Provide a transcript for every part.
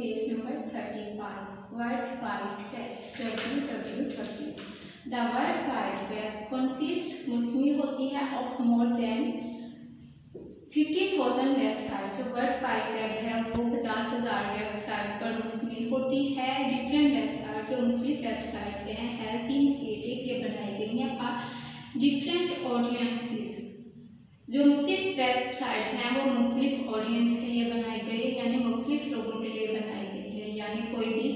Page number 35. World Wide Web WWW. The World Wide Web consists मुश्तमिल होती है of more than 50,000 website. जो world wide web है वो 50,000 वेबसाइट पर मुश्तमिल होती है। डिफरेंट वेबसाइट जो मुख्तलिफ वेबसाइट्स हैं हैव बीन क्रिएटेड, ये बनाई गई हैं फॉर डिफरेंट ऑडियंसेस। जो मुख्तलिफ वेबसाइट हैं वो मुख्तलिफ ऑडियंस के लिए बनाई गई है, यानी मुख्तलिफ लोगों के लिए बनाई गई है। यानी कोई भी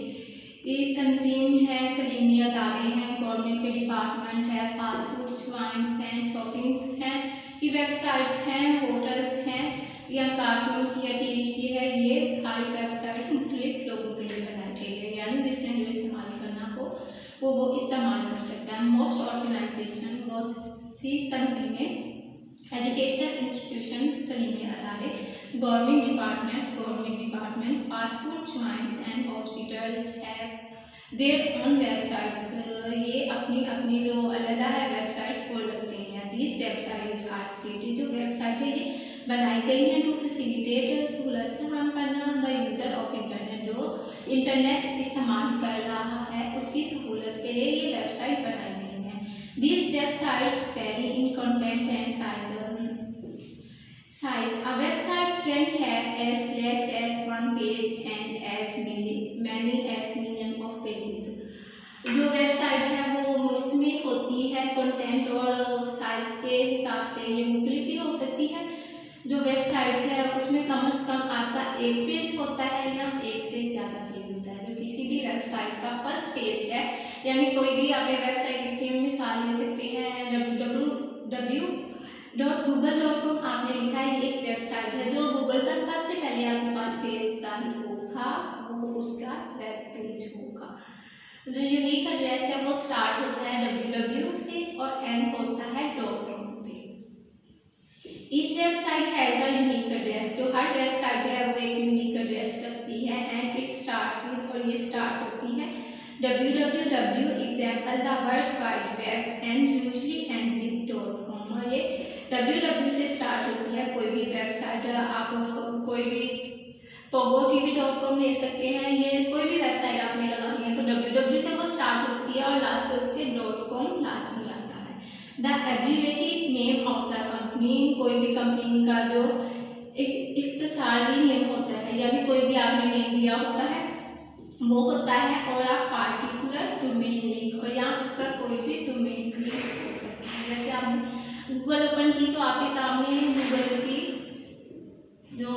तंजीम है, तलीमी अदारे हैं, गवर्नमेंट के डिपार्टमेंट है, फास्ट फूड ज्वाइंट्स हैं, शॉपिंग हैं की वेबसाइट हैं, होटल्स हैं, या कार्टून की या टीवी की है, ये सारी वेबसाइट मुख्तलिफ लोगों के लिए बनाई गई है। यानी जिसने जो इस्तेमाल करना हो वो इस्तेमाल कर सकता है। मोस्ट ऑर्गेनाइजेशन बहुत सी तंजीमें, एजुकेशनल इंस्टीट्यूशंस तलीमी अदारे, government department, fast food joints and hospitals have their own websites. ये अपनी अपनी जो अलग है वेबसाइट खोल रखते हैं। दिस वेबसाइट आर क्रिएटेड, जो वेबसाइट है ये बनाई गई है टू फैसिलिटेट सहूलत फराहम करना द यूज़र ऑफ इंटरनेट, जो इंटरनेट इस्तेमाल कर रहा है उसकी सहूलत के लिए ये वेबसाइट बनाई गई है। These websites vary in content and size. A website can have as less as one page and as many as million of pages. जो वेबसाइट है वो मुश्तमिल होती है कंटेंट और साइज के हिसाब से, ये मुख्तलिफ भी हो सकती है। जो वेबसाइट्स है उसमें कम से कम आपका एक पेज होता है या एक से ज़्यादा पेज होता है। जो किसी भी वेबसाइट का फर्स्ट पेज है, यानी कोई भी आपने वेबसाइट लिखी है, मिसाल ले सकते हैं www.google.com आपने लिखा है, एक वेबसाइट है। जो गूगल का सबसे पहले आपके पास पेज स्टार्ट होगा वो उसका वेब पेज होगा। जो यूनिक एड्रेस है वो स्टार्ट होता है www से और एंड होता है .com पे। Each website has a unique address, जो हर वेबसाइट है वो एक यूनिक एड्रेस रखती है। एंड इट स्टार्ट विद, और ये स्टार्ट होती है www example the world wide web and usually and with .com। और ये www से स्टार्ट होती है कोई भी वेबसाइट। आप कोई भी pogo.tv.com ले सकते हैं, ये कोई भी वेबसाइट आपने लगानी है तो www से वो स्टार्ट होती है और लास्ट में उसके .com लाजमी आता है। The abbreviated name of the company, कोई भी कंपनी का जो इख्तिसारी नेम होता है, यानी कोई भी आपने नेम दिया होता है वो होता है। और आप पार्टिकुलर डोमेन लिंक, और यहाँ उसका कोई भी डोमेन लिंक हो सकता है। जैसे आपने गूगल ओपन की तो आपके सामने गूगल की जो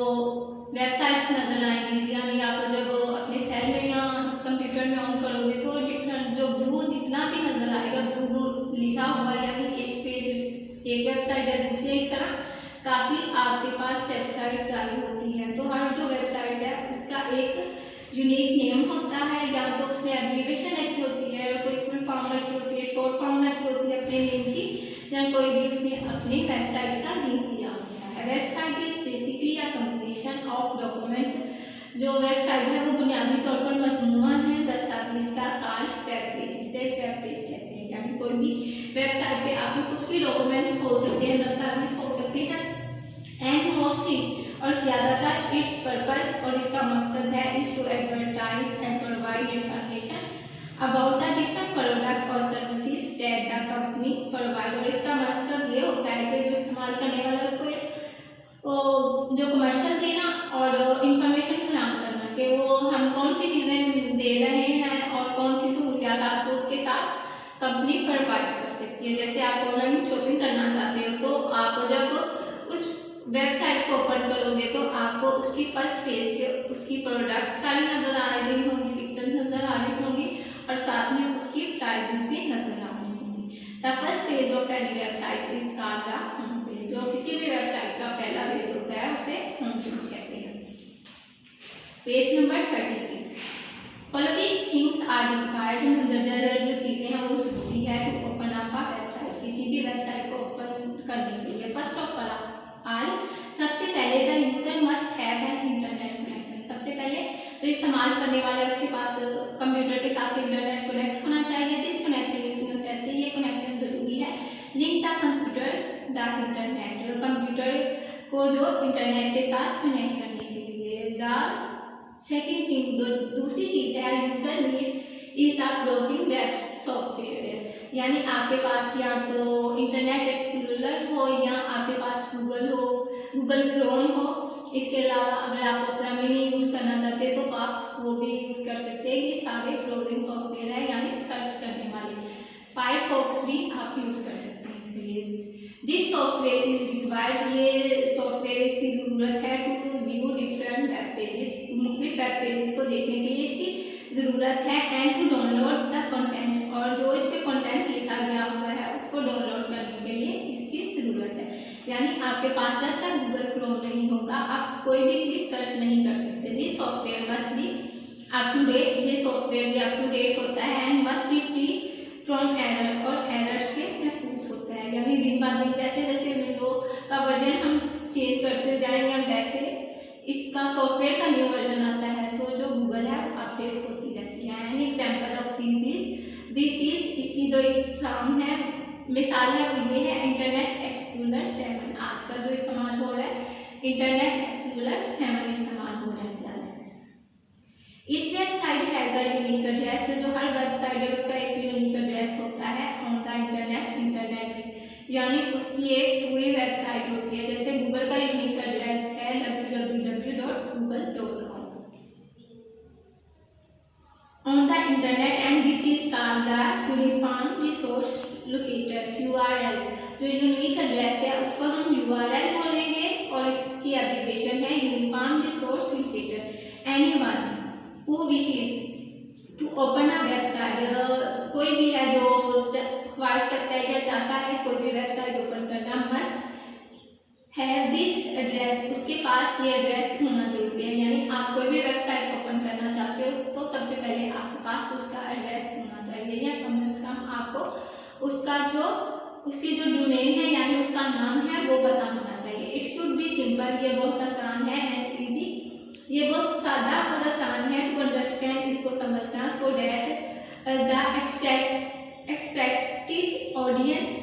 वेबसाइट्स नज़र आएंगी, यानी आप जब अपने सेल में या कंप्यूटर में ऑन करोगे तो डिफरेंट जो ब्लू जितना भी नज़र आएगा, ब्लू लिखा हुआ, यानी एक पेज एक वेबसाइट है दूसरी, इस तरह काफ़ी आपके पास वेबसाइट जारी होती हैं। तो हर जो वेबसाइट है उसका एक यूनिक नेम होता है, या तो उसने एब्रीवेशन रखी होती है, कोई फुल फॉर्म रखी होती है, शॉर्ट फॉर्म रखी होती है अपने नेम की, या कोई भी उसने अपनी वेबसाइट का लिंक दिया होता है। Website is basically a combination of documents, जो वेबसाइट है वो बुनियादी तौर पर मजमूआ है दस्तावेज का कॉल्ड वेब पेज, जिसे वेब पेज कहते हैं। यानी कोई भी वेबसाइट पे आपके कुछ भी डॉक्यूमेंट्स हो सकते हैं, दस्तावेज हो सकते हैं। एंड मोस्टली और ज़्यादातर इट्स पर्पस, और इसका मकसद है is to advertise and provide information about the different product और services that the company provide. और इसका मकसद ये होता है कि जो इस्तेमाल करने वाला उसको जो कमर्शियल देना और इंफॉर्मेशन फराहम करना कि वो हम कौन सी चीज़ें दे रहे हैं और कौन सी सहूलियात आपको उसके साथ कंपनी प्रोवाइड कर सकती है। जैसे आप ऑनलाइन शॉपिंग करना चाहते हो तो आप जब उस वेबसाइट को ओपन करोगे तो आपको उसकी फर्स्ट पेज पे उसकी प्रोडक्ट सारी नज़र आ रही होंगी, पिक्चर नज़र आ रही होंगी, और साथ में उसकी प्राइसेस भी नज़र आ रही होंगी। The first page of any website is called the home page. जो किसी भी वेबसाइट का पहला पेज होता है उसे होम पेज कहते हैं। Page number 36। Following things are required, मदरजा जो चीज़ें हैं वो जरूरी है to open up a website, किसी भी वेबसाइट को ओपन करने के लिए। फर्स्ट ऑफ ऑल सबसे पहले the user must have an internet connection. सबसे पहले जो इस्तेमाल करने वाला है उसके पास कंप्यूटर के साथ इंटरनेट कनेक्ट होना चाहिए। दिस कनेक्शन इज नेसेसरी, ये कनेक्शन जरूरी है। Link the computer the internet, computer को जो इंटरनेट के साथ कनेक्ट करने के लिए। द सेकंड थिंग, दूसरी चीज़ है user need is a browsing web software, यानी आपके पास या तो इंटरनेट एक्सप्लोरर हो या आपके पास गूगल क्रोम हो। इसके अलावा अगर आप ओपेरा मिनी यूज़ करना चाहते हैं तो आप वो भी यूज़ कर सकते हैं। ये सारे ब्राउजिंग सॉफ्टवेयर है, यानी सर्च करने वाले। फायरफॉक्स भी आप यूज़ कर सकते हैं इसके लिए। दिस सॉफ्टवेयर इज रिक्वायर्ड, ये सॉफ्टवेयर इसकी ज़रूरत है to view different web pages, मुख्तलिफ वेब पेजेस को देखने के लिए इसकी ज़रूरत है। And to download the content, और जो इस पर कंटेंट लिखा गया हुआ है उसको डाउनलोड करने के लिए इसकी ज़रूरत है। यानी आपके पास जब तक गूगल क्रोम नहीं होगा आप कोई भी चीज़ सर्च नहीं कर सकते। This software must be up to date, ये सॉफ्टवेयर भी अप टू डेट होता है। And must be free from error, और एरर से महफूज होता है। यानी दिन ब दिन जैसे जैसे विंडो का वर्जन हम चेंज करते जाएंगे वैसे इसका सॉफ्टवेयर का न्यू वर्जन आता है, तो जो गूगल है वो अपडेट होती रहती है। An example of this is इसकी जो एग्जाम है, मिसाल है वो ये है इंटरनेट एक्सप्लोरर 7। आज का जो इस्तेमाल हो रहा है इंटरनेट एक्सप्लोरर 7 इस्तेमाल हो रहा है ज़्यादा। इस website has a unique address, जो हर वेबसाइट है उसका एक यूनिक एड्रेस होता है ऑन द इंटरनेट पे, यानी उसकी एक पूरी वेबसाइट होती है। जैसे गूगल का यूनिक एड्रेस है www.google.com on the internet, and this is called the Uniform Resource Locator URL। जो यूनिक एड्रेस है उसको हम URL बोलेंगे और इसकी एब्रिविएशन है uniform resource locator. Anyone who wishes to open a website, कोई भी है जो ख्वाहिश करता है या चाहता है कोई भी वेबसाइट ओपन करना, मस्ट है दिस एड्रेस, उसके पास ये एड्रेस होना जरूरी है। यानी आप कोई भी वेबसाइट ओपन करना चाहते हो तो सबसे पहले आपके पास उसका एड्रेस होना चाहिए, या कम से कम आपको उसकी जो डोमेन है यानी उसका नाम है वो पता होना चाहिए। इट शुड बी सिंपल, ये बहुत आसान है, एंड ईजी, ये बहुत सादा और आसान है टू अंडरस्टैंड, इसको समझना, so that the expected audience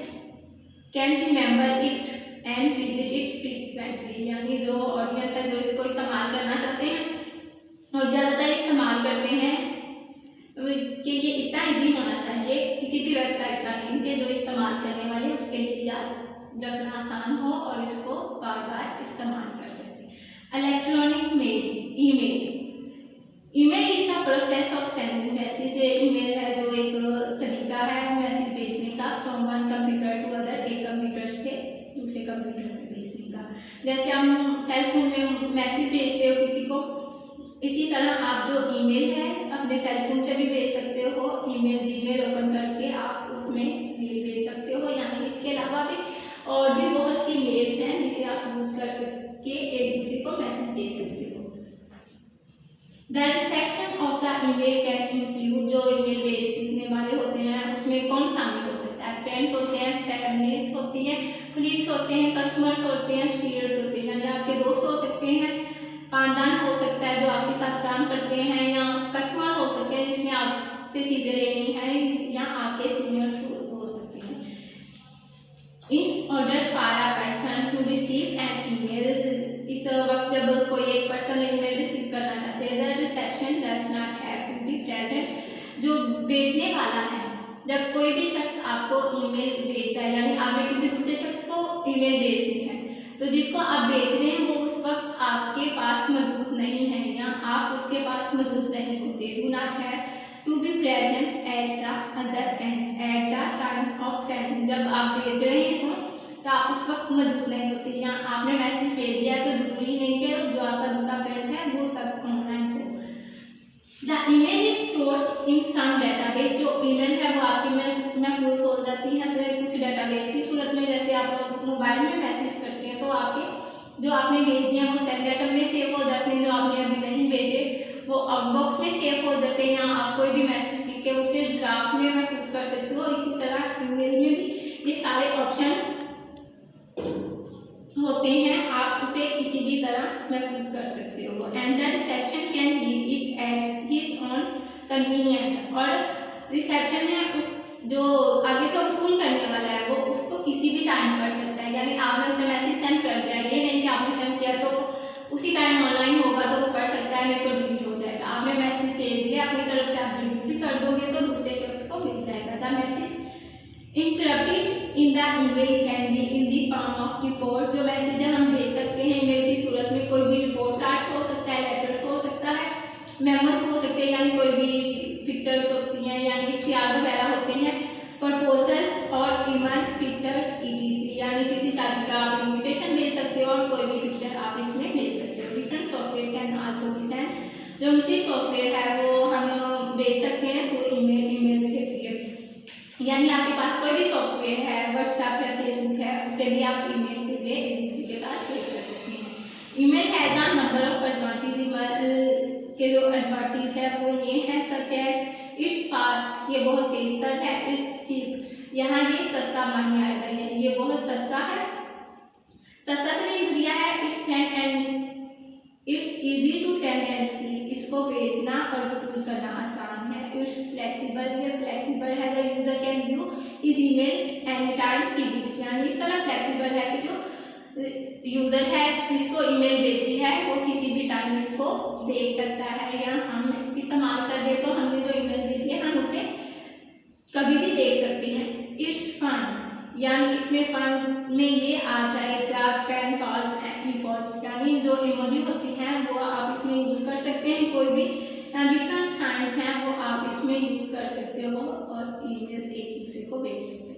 can remember it and visit it frequently. यानी जो ऑडियंस है जो इसको इस्तेमाल करना चाहते हैं और ज़्यादातर इस्तेमाल करते हैं कि ये इतना ईजी होना चाहिए किसी भी वेबसाइट का नेम के जो इस्तेमाल करने वाले उसके लिए याद रखना आसान हो और इसको बार बार इस्तेमाल कर सकते हैं। Electronic email is the process of sending message. Email है जो एक तरीका है मैसेज भेजने का, from one computer to other, एक कंप्यूटर से दूसरे कंप्यूटर में भेजने का। जैसे हम सेल फोन में मैसेज भेजते हो किसी को, इसी तरह आप जो ईमेल है अपने सेल फोन से भी भेज सकते हो। ईमेल जीमेल ओपन करके आप उसमें मेल भेज सकते हो। यानी इसके अलावा भी और भी बहुत सी मेल्स हैं जिसे आप यूज़ कर सके एक दूसरे को मैसेज भेज सकते हो। The reception of the email can include, जो ईमेल भेजने वाले होते हैं उसमें कौन शामिल हो सकता है? फ्रेंड्स होते हैं, फैमिलीज होती हैं, कलीग्स होते हैं, कस्टमर होते हैं, स्टूडेंट्स होते हैं। यानी आपके दोस्त हो सकते हैं, खानदान हो सकता है जो आपके साथ काम करते हैं, या कस्टमर हो सकते हैं जिसमें आपसे चीज़ें लेनी है, या आपके सीनियर्स हो सकते हैं। In order for a person to receive an email, इस वक्त जब कोई एक पर्सन ईमेल रिसीव करना चाहते हैं, the reception does not have to be present. जो भेजने वाला है, जब कोई भी शख्स आपको ईमेल भेजता है, यानी आपने किसी दूसरे शख्स को ईमेल भेजनी है, तो जिसको आप भेज रहे हैं वो उस वक्त आपके पास मौजूद नहीं है या आप उसके पास मौजूद नहीं होते। Do not have to be present at the other end at the time of send. जब आप भेज रहे हो तो आप उस वक्त मौजूद नहीं होते, या आपने मैसेज भेज दिया तो जरूरी नहीं कि जो आपका दूसरा फ्रेंड है वो तब ऑनलाइन हो। The email is stored in some database, जो ईमेल है वो आपके में महफूज हो जाती है कुछ डेटाबेस की सूरत में। जैसे आप मोबाइल में मैसेज करते हैं तो आपके जो आपने भेज दिया वो सेंड लेटर में सेव हो जाते हैं, जो आपने अभी नहीं भेजे वो आउटबॉक्स में सेव हो जाते हैं, या आप कोई भी मैसेज लिख के उसे ड्राफ्ट में महफूज कर सकते हो। इसी तरह ईमेल में भी ये सारे ऑप्शन होते हैं, आप उसे किसी भी तरह महफूज कर सकते हो। And the reception can read it at his on convenience, और रिसेप्शन है उस जो आगे से वसूल करने वाला है वो उसको किसी भी टाइम कर सकता है। यानी आपने उसे मैसेज सेंड कर दिया, ये नहीं कि आपने सेंड किया तो उसी टाइम ऑनलाइन होगा तो वो पढ़ सकता है, नहीं तो डिलीट हो the message encrypted in the email can be in the form of report। जो मैसेज हम भेज सकते हैं ईमेल की सूरत में, कोई भी रिपोर्ट कार्ड्स हो सकता है, लेटर्स हो सकता है, मेमोस हो सकते हैं, यानी कोई भी पिक्चर्स होती हैं, यानी इश्तिहार वगैरह होते हैं, प्रपोजल्स और इवन पिक्चर ETC, यानी किसी शादी का आप इन्विटेशन भेज सकते हो और कोई भी पिक्चर आप इसमें भेज सकते हो। Different software can also be send. जो उनकी सॉफ्टवेयर है वो हम भेज सकते हैं थ्रू ईमेल्स के जरिए, यानी आपके पास कोई भी सॉफ्टवेयर है, व्हाट्सएप है, फेसबुक है, उसे भी आप ईमेल के जरिए एक दूसरे के साथ शेयर कर सकते हैं। Email has a number of advantage. Email के जो एडवांटेज है वो ये है, सच एज इट्स फास्ट, ये बहुत तेज तर है, इट्स चीप, यहाँ ये सस्ता मानने आएगा, ये बहुत सस्ता है, सस्ता तरीन जरिया है, it's send and it's easy to send and receive, इसको भेजना और वसूल करना आसान है, इट्स फ्लेक्सिबल, ये फ्लेक्सिबल है, the user can view his email any time he wish, यानी इस तरह फ्लेक्सिबल है कि जो यूजर है जिसको ईमेल भेजी है वो किसी भी टाइम इसको देख सकता है, या हम इस्तेमाल कर दे तो हमने जो ईमेल भेजी है हम उसे कभी भी देख सकते हैं। इट्स फन, यानी इसमें फन में ये आ जाएगा pen pals and e pals, यानी जो इमोजी होती हैं वो आप इसमें यूज़ कर सकते हैं, कोई भी डिफरेंट साइंस हैं वो आप इसमें यूज़ कर सकते हो और ईमेल एक दूसरे को भेज सकते हैं।